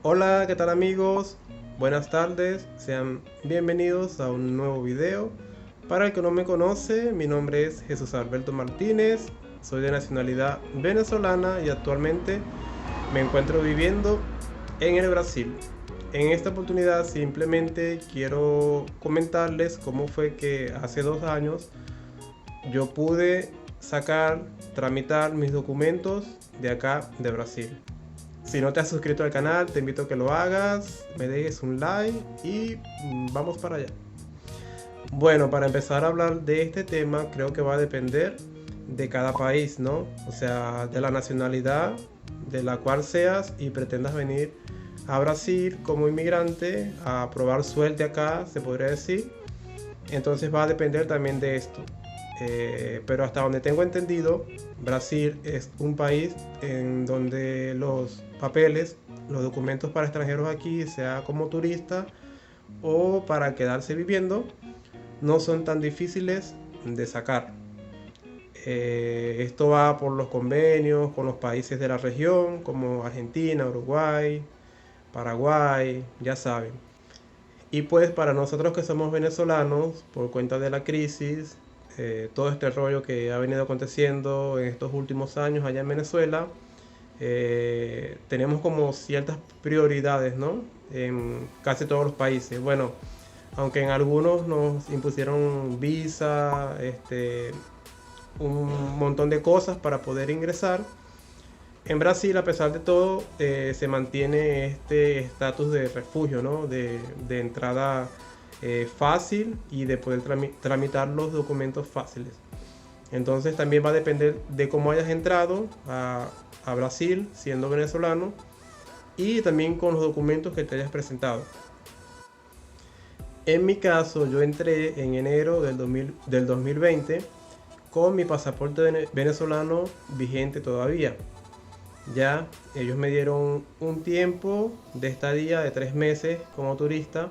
Hola, ¿qué tal amigos? Buenas tardes, sean bienvenidos a un nuevo video. Para el que no me conoce, mi nombre es Jesús Alberto Martínez, soy de nacionalidad venezolana y actualmente me encuentro viviendo en el Brasil. En esta oportunidad simplemente quiero comentarles cómo fue que hace 2 años yo pude tramitar mis documentos de acá de Brasil. Si no te has suscrito al canal, te invito a que lo hagas, me dejes un like y vamos para allá. Bueno, para empezar a hablar de este tema, creo que va a depender de cada país, ¿no? O sea, de la nacionalidad de la cual seas y pretendas venir a Brasil como inmigrante a probar suerte acá, se podría decir. Entonces va a depender también de esto. Pero hasta donde tengo entendido, Brasil es un país en donde los papeles, los documentos para extranjeros aquí, sea como turista o para quedarse viviendo, no son tan difíciles de sacar. Esto va por los convenios con los países de la región, como Argentina, Uruguay, Paraguay, ya saben. Y pues para nosotros que somos venezolanos, por cuenta de la crisis, todo este rollo que ha venido aconteciendo en estos últimos años allá en Venezuela, tenemos como ciertas prioridades, ¿no? En casi todos los países. Bueno, aunque en algunos nos impusieron visa, un montón de cosas para poder ingresar. En Brasil, a pesar de todo, se mantiene este estatus de refugio, ¿no? De entrada fácil y de poder tramitar los documentos fáciles. Entonces también va a depender de cómo hayas entrado a Brasil siendo venezolano y también con los documentos que te hayas presentado. En mi caso, yo entré en enero del 2020 con mi pasaporte venezolano vigente todavía. Ya ellos me dieron un tiempo de estadía de 3 meses como turista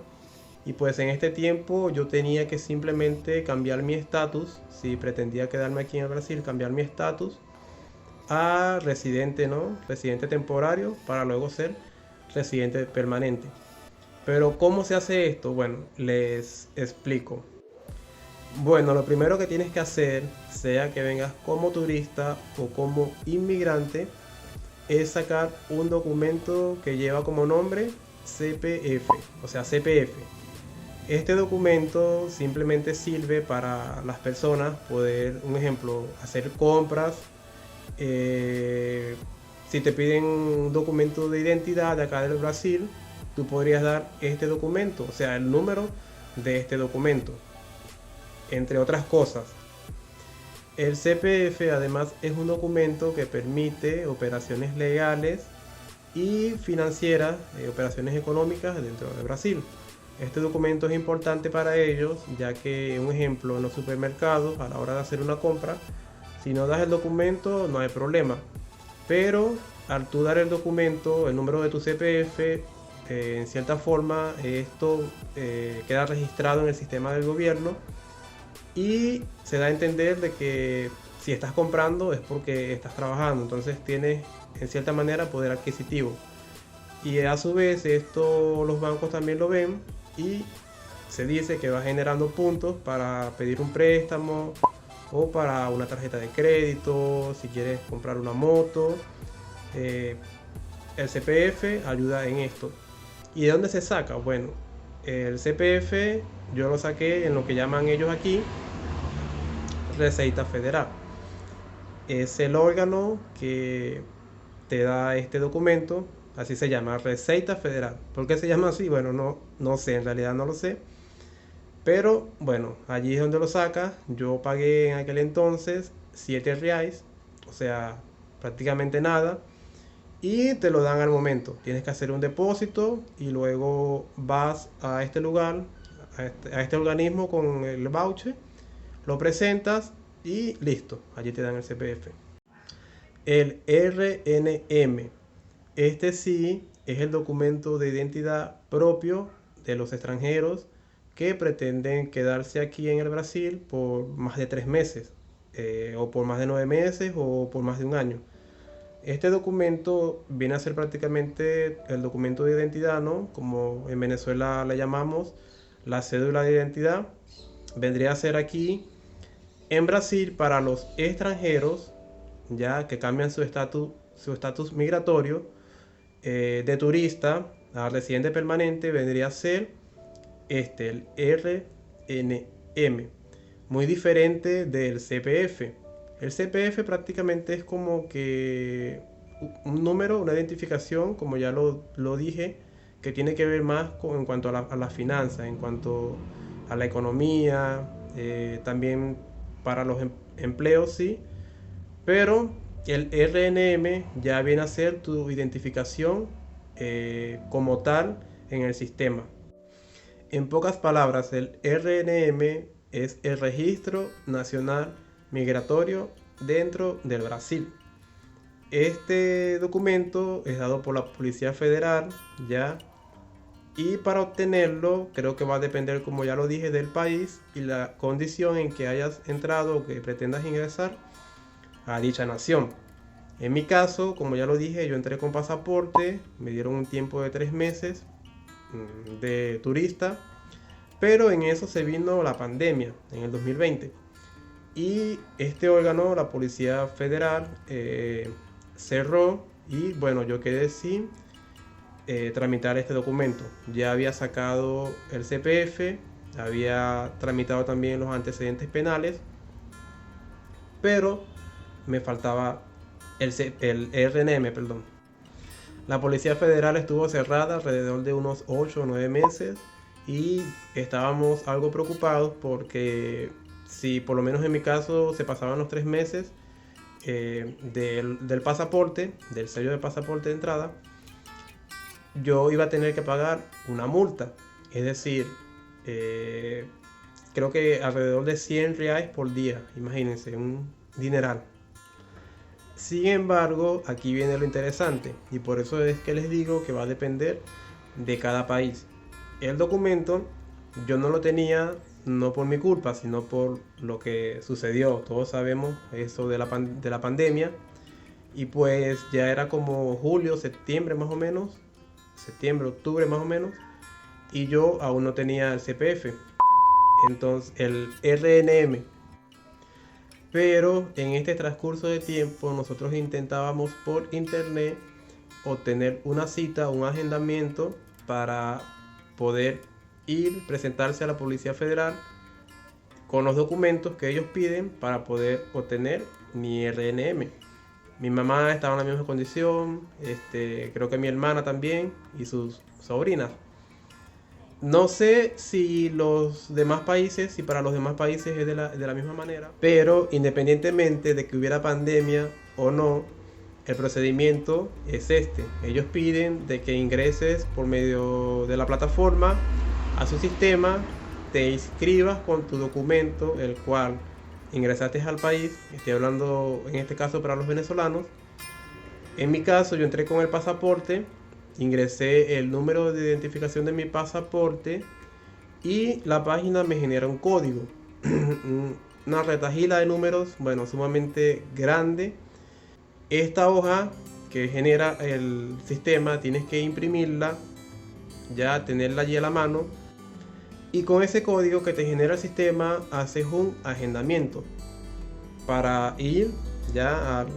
y pues en este tiempo yo tenía que simplemente cambiar mi estatus, si pretendía quedarme aquí en Brasil, cambiar mi estatus a residente, ¿no? Residente temporario para luego ser residente permanente. Pero ¿cómo se hace esto? Bueno, les explico. Bueno, lo primero que tienes que hacer, sea que vengas como turista o como inmigrante, es sacar un documento que lleva como nombre CPF, o sea, CPF. Este documento simplemente sirve para las personas poder, un ejemplo, hacer compras. Si te piden un documento de identidad de acá del Brasil, tú podrías dar este documento, o sea, el número de este documento, entre otras cosas. El CPF además es un documento que permite operaciones legales y financieras, operaciones económicas dentro de Brasil. Este documento es importante para ellos, ya que, un ejemplo, en los supermercados, a la hora de hacer una compra, si no das el documento no hay problema. Pero al tú dar el documento, el número de tu CPF, en cierta forma esto queda registrado en el sistema del gobierno y se da a entender de que si estás comprando es porque estás trabajando, entonces tienes en cierta manera poder adquisitivo. Y a su vez esto los bancos también lo ven y se dice que va generando puntos para pedir un préstamo o para una tarjeta de crédito, si quieres comprar una moto. Eh, el CPF ayuda en esto. ¿Y de dónde se saca? Bueno, el CPF yo lo saqué en lo que llaman ellos aquí Receita Federal. Es el órgano que te da este documento, así se llama, Receita Federal. ¿Por qué se llama así? Bueno, no sé, en realidad no lo sé. Pero bueno, allí es donde lo saca. Yo pagué en aquel entonces 7 reais, o sea, prácticamente nada. Y te lo dan al momento. Tienes que hacer un depósito y luego vas a este lugar, a este organismo con el voucher, lo presentas y listo, allí te dan el CPF. El RNM, este sí es el documento de identidad propio de los extranjeros que pretenden quedarse aquí en el Brasil por más de 3 meses, o por más de 9 meses, o por más de un año. Este documento viene a ser prácticamente el documento de identidad, ¿no? Como en Venezuela la llamamos, la cédula de identidad. Vendría a ser aquí en Brasil para los extranjeros, ya que cambian su estatus migratorio de turista a residente permanente, vendría a ser el RNM, muy diferente del CPF. El CPF prácticamente es como que un número, una identificación, como ya lo dije, que tiene que ver más en cuanto a las finanzas, en cuanto a la economía, también para los empleos, sí, pero el RNM ya viene a ser tu identificación como tal en el sistema. En pocas palabras, el RNM es el Registro Nacional Migratorio dentro del Brasil. Este documento es dado por la Policía Federal, ya, y para obtenerlo creo que va a depender, como ya lo dije, del país y la condición en que hayas entrado o que pretendas ingresar a dicha nación. En mi caso, como ya lo dije, yo entré con pasaporte, me dieron un tiempo de 3 meses de turista, pero en eso se vino la pandemia en el 2020 y este órgano, la Policía Federal, cerró y bueno, yo quedé sin tramitar este documento. Ya había sacado el CPF, había tramitado también los antecedentes penales, pero me faltaba el RNM, perdón. La Policía Federal estuvo cerrada alrededor de unos 8 o 9 meses y estábamos algo preocupados porque si por lo menos en mi caso se pasaban los 3 meses del pasaporte, del sello de pasaporte de entrada, yo iba a tener que pagar una multa. Es decir, creo que alrededor de 100 reales por día, imagínense, un dineral. Sin embargo, aquí viene lo interesante y por eso es que les digo que va a depender de cada país. El documento yo no lo tenía no por mi culpa, sino por lo que sucedió. Todos sabemos eso de la pandemia y pues ya era como julio, septiembre más o menos, septiembre, octubre más o menos, y yo aún no tenía el CPF, entonces el RNM. Pero en este transcurso de tiempo nosotros intentábamos por internet obtener una cita, un agendamiento para poder ir, presentarse a la Policía Federal con los documentos que ellos piden para poder obtener mi RNM. Mi mamá estaba en la misma condición, creo que mi hermana también y sus sobrinas. No sé si los demás países, si para los demás países es de la misma manera, pero independientemente de que hubiera pandemia o no, el procedimiento es este. Ellos piden de que ingreses por medio de la plataforma a su sistema, te inscribas con tu documento, el cual ingresaste al país. Estoy hablando en este caso para los venezolanos. En mi caso yo entré con el pasaporte, ingresé el número de identificación de mi pasaporte y la página me genera un código. Una retahíla de números, bueno, sumamente grande. Esta hoja que genera el sistema tienes que imprimirla, ya tenerla allí a la mano, y con ese código que te genera el sistema haces un agendamiento para ir ya a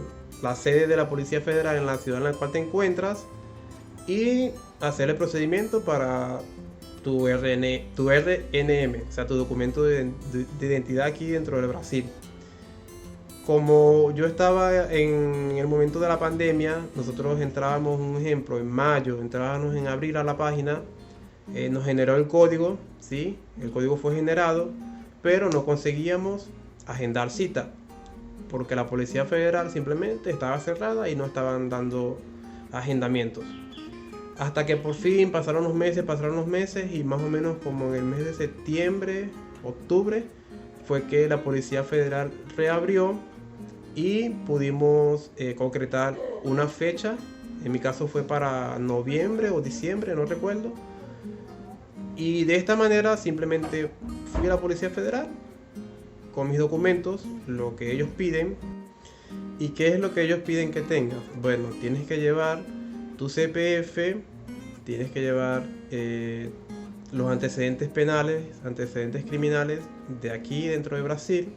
la sede de la Policía Federal en la ciudad en la cual te encuentras y hacer el procedimiento para tu RNM, o sea, tu documento de identidad aquí dentro del Brasil. Como yo estaba en el momento de la pandemia, nosotros entrábamos, un ejemplo, en mayo, entrábamos en abril a la página, nos generó el código, ¿sí? El código fue generado, pero no conseguíamos agendar cita, porque la Policía Federal simplemente estaba cerrada y no estaban dando agendamientos. Hasta que por fin pasaron los meses y más o menos como en el mes de septiembre, octubre, fue que la Policía Federal reabrió y pudimos concretar una fecha. En mi caso fue para noviembre o diciembre, no recuerdo. Y de esta manera simplemente fui a la Policía Federal con mis documentos, lo que ellos piden. ¿Y qué es lo que ellos piden que tengas? Bueno, tienes que llevar tu CPF, tienes que llevar los antecedentes penales, antecedentes criminales de aquí dentro de Brasil.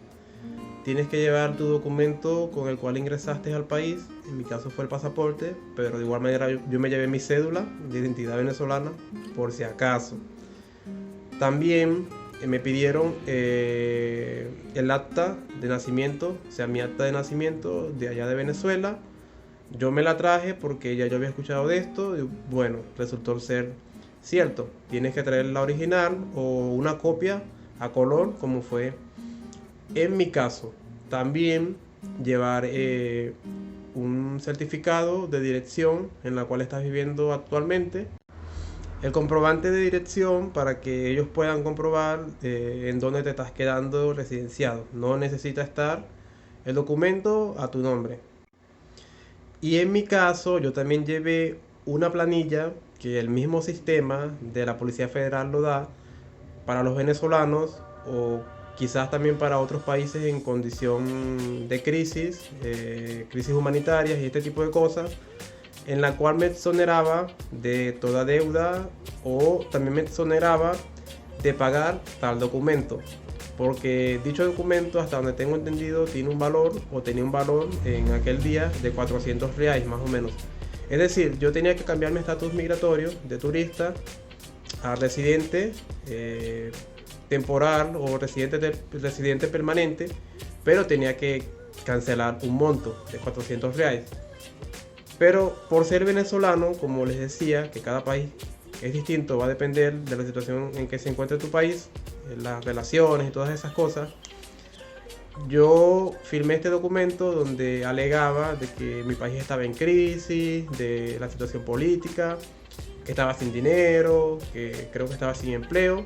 Tienes que llevar tu documento con el cual ingresaste al país. En mi caso fue el pasaporte, pero de igual manera yo me llevé mi cédula de identidad venezolana por si acaso. También me pidieron el acta de nacimiento, o sea, mi acta de nacimiento de allá de Venezuela. Yo me la traje porque ya yo había escuchado de esto y bueno, resultó ser cierto. Tienes que traer la original o una copia a color, como fue en mi caso. También llevar un certificado de dirección en la cual estás viviendo actualmente. El comprobante de dirección para que ellos puedan comprobar en dónde te estás quedando residenciado. No necesita estar el documento a tu nombre. Y en mi caso yo también llevé una planilla que el mismo sistema de la Policía Federal lo da para los venezolanos o quizás también para otros países en condición de crisis, crisis humanitarias y este tipo de cosas, en la cual me exoneraba de toda deuda o también me exoneraba de pagar tal documento. Porque dicho documento, hasta donde tengo entendido, tiene un valor o tenía un valor en aquel día de 400 reales más o menos. Es decir, yo tenía que cambiar mi estatus migratorio de turista a residente temporal o residente permanente, pero tenía que cancelar un monto de 400 reales. Pero por ser venezolano, como les decía, que cada país es distinto, va a depender de la situación en que se encuentre tu país, las relaciones y todas esas cosas. Yo firmé este documento donde alegaba de que mi país estaba en crisis, de la situación política, que estaba sin dinero, que creo que estaba sin empleo.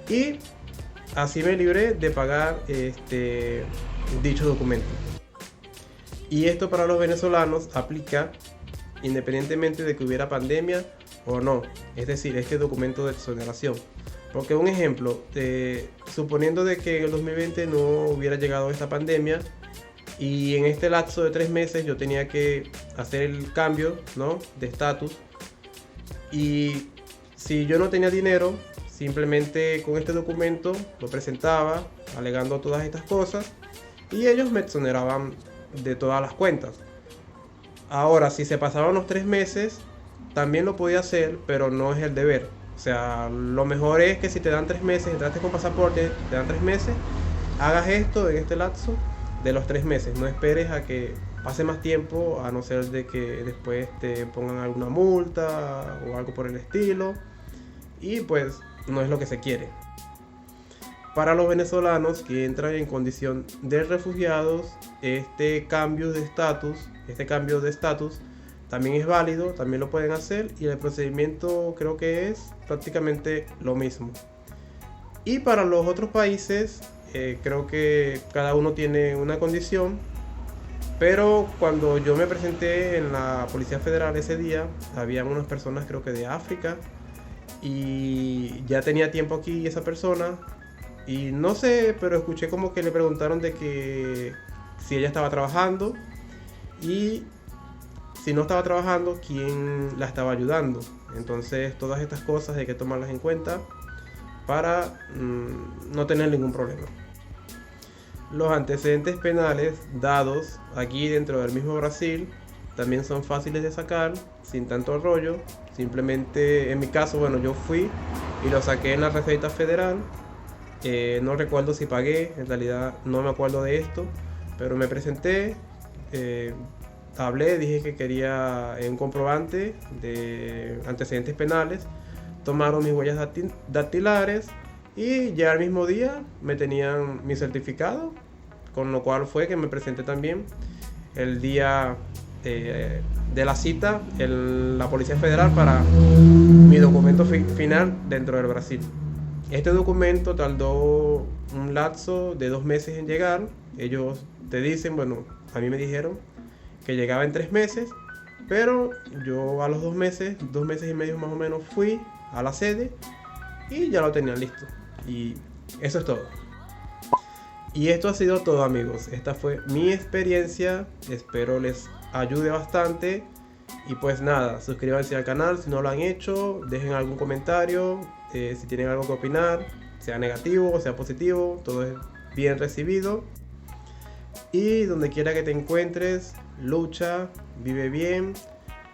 Y así me libré de pagar dicho documento. Y esto para los venezolanos aplica independientemente de que hubiera pandemia o no. Es decir, este documento de exoneración. Porque un ejemplo, suponiendo de que en el 2020 no hubiera llegado esta pandemia y en este lapso de 3 meses yo tenía que hacer el cambio, ¿no?, de estatus. Y si yo no tenía dinero, simplemente con este documento lo presentaba alegando todas estas cosas y ellos me exoneraban de todas las cuentas. Ahora, si se pasaban los 3 meses, también lo podía hacer, pero no es el deber. O sea, lo mejor es que si te dan 3 meses, entraste con pasaporte, te dan 3 meses, hagas esto en este lapso de los 3 meses. No esperes a que pase más tiempo, a no ser de que después te pongan alguna multa o algo por el estilo. Y pues no es lo que se quiere. Para los venezolanos que entran en condición de refugiados, este cambio de estatus también es válido, también lo pueden hacer y el procedimiento creo que es prácticamente lo mismo. Y para los otros países creo que cada uno tiene una condición, pero cuando yo me presenté en la Policía Federal ese día, habían unas personas creo que de África y ya tenía tiempo aquí esa persona y no sé, pero escuché como que le preguntaron de que si ella estaba trabajando y si no estaba trabajando, ¿quién la estaba ayudando? Entonces todas estas cosas hay que tomarlas en cuenta para no tener ningún problema. Los antecedentes penales dados aquí dentro del mismo Brasil también son fáciles de sacar sin tanto rollo. Simplemente en mi caso, bueno, yo fui y lo saqué en la Receita Federal. No recuerdo si pagué, en realidad no me acuerdo de esto, pero me presenté, hablé, dije que quería un comprobante de antecedentes penales, tomaron mis huellas dactilares y ya el mismo día me tenían mi certificado, con lo cual fue que me presenté también el día de la cita en la Policía Federal para mi documento final dentro del Brasil. Este documento tardó un lapso de 2 meses en llegar. Ellos te dicen, bueno, a mí me dijeron que llegaba en 3 meses, pero yo a los 2 meses y medio más o menos, fui a la sede y ya lo tenían listo. Y eso es todo. Y esto ha sido todo, amigos. Esta fue mi experiencia. Espero les ayude bastante. Y pues nada, suscríbanse al canal si no lo han hecho. Dejen algún comentario. Si tienen algo que opinar, sea negativo o sea positivo, todo es bien recibido. Y donde quiera que te encuentres, lucha, vive bien,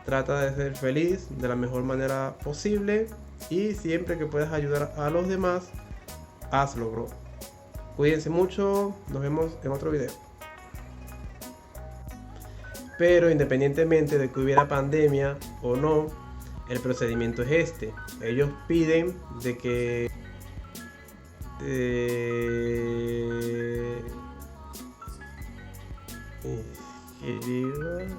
trata de ser feliz de la mejor manera posible. Y siempre que puedas ayudar a los demás, hazlo, bro. Cuídense mucho, nos vemos en otro video. Pero independientemente de que hubiera pandemia o no, el procedimiento es este. Ellos piden de que escribas